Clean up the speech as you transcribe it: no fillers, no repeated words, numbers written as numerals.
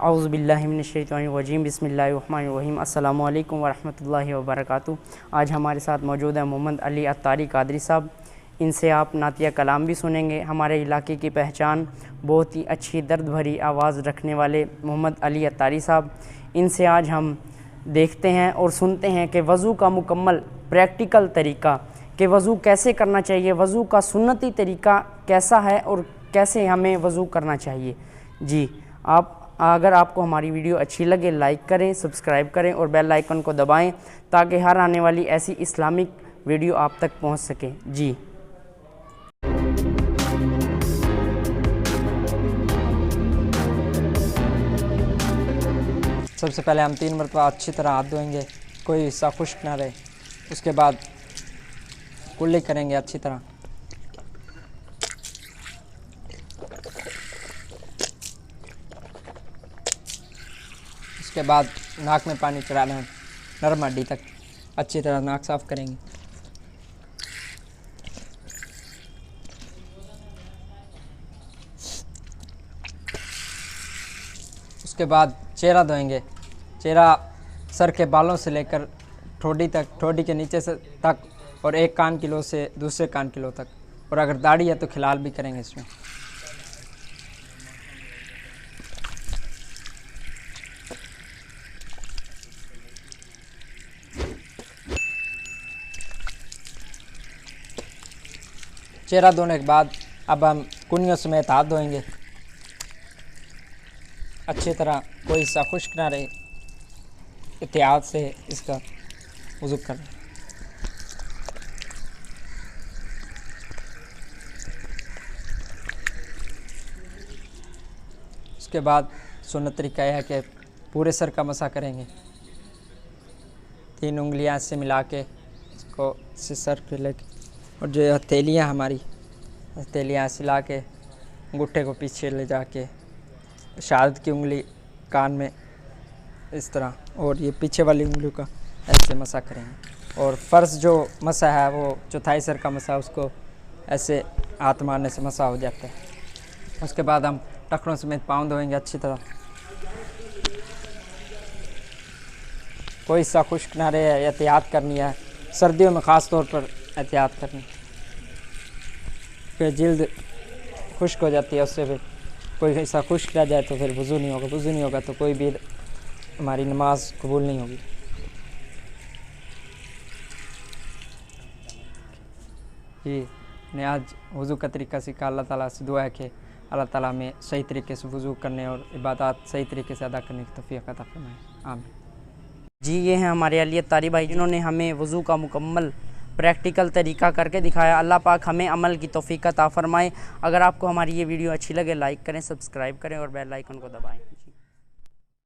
औज़ुबिल्लाहि मिनश्शैतानिर्रजीम बिस्मिल्लाहिर्रहमानिर्रहीम अस्सलामु अलैकुम वरहमतुल्लाहि वबरकातुहू। आज हमारे साथ मौजूद है मोहम्मद अली अत्तारी कादरी साहब। इनसे आप नातिया कलाम भी सुनेंगे। हमारे इलाके की पहचान बहुत ही अच्छी दर्द भरी आवाज़ रखने वाले मोहम्मद अली अत्तारी साहब। इनसे आज हम देखते हैं और सुनते हैं कि वज़ू का मुकम्मल प्रैक्टिकल तरीका कि वज़ू कैसे करना चाहिए, वज़ू का सुन्नती तरीका कैसा है और कैसे हमें वज़ू करना चाहिए। जी, अगर आपको हमारी वीडियो अच्छी लगे लाइक करें, सब्सक्राइब करें और बेल आइकन को दबाएं ताकि हर आने वाली ऐसी इस्लामिक वीडियो आप तक पहुंच सके। जी, सबसे पहले हम 3 मरतबा अच्छी तरह हाथ धोएंगे, कोई हिस्सा खुश्क ना रहे। उसके बाद कुल्ली करेंगे अच्छी तरह। उसके बाद नाक में पानी चढ़ाना है नरम हड्डी तक, अच्छी तरह नाक साफ़ करेंगे। उसके बाद चेहरा धोएंगे। चेहरा सर के बालों से लेकर ठोडी तक, ठोडी के नीचे से तक, और एक कान की लो से दूसरे कान की लो तक। और अगर दाढ़ी है तो खिलाल भी करेंगे इसमें। चेहरा धोने के बाद अब हम कुनियों समेत हाथ धोएंगे अच्छी तरह, कोई हिस्सा खुश्क ना रहे। एहतियात से इसका वज़ू करना। उसके बाद सुन्नत तरीका यह है कि पूरे सर का मसा करेंगे। 3 उंगलियां से मिला के इसको सर पे लेके, और जो हथेलियाँ हमारी हथेलियाँ ऐसे ला के अंगूठे को पीछे ले जाके शहादत की उंगली कान में इस तरह, और ये पीछे वाली उंगलियों का ऐसे मसा करेंगे। और फ़र्ज़ जो मसा है वो चौथाई सर का मसा, उसको ऐसे हाथ मारने से मसा हो जाता है। उसके बाद हम टखनों समेत पाँव धोएंगे अच्छी तरह। कोई हिस्सा खुश्क ना रहे, एहतियात करनी है। सर्दियों में ख़ास तौर पर एहतियात करनी, फिर जिल्द खुश्क हो जाती है। उससे फिर कोई हिस्सा खुश्क रह जाए तो फिर वज़ू नहीं होगा। वज़ू नहीं होगा तो कोई भी हमारी नमाज कबूल नहीं होगी। जी, ने आज वज़ू का तरीका सीखा। अल्लाह ताला से दुआ है कि अल्लाह ताला में सही तरीके से वज़ू करने और इबादत सही तरीके से अदा करने की तौफ़ीक़ अता फरमाए। आमीन। जी, ये हैं हमारे अली अत्तारी भाई जिन्होंने हमें वज़ू का मुकम्मल प्रैक्टिकल तरीका करके दिखाया। अल्लाह पाक हमें अमल की तौफ़ीक़ अता फ़रमाए। अगर आपको हमारी ये वीडियो अच्छी लगे लाइक करें, सब्सक्राइब करें और बेल आइकन को दबाएं।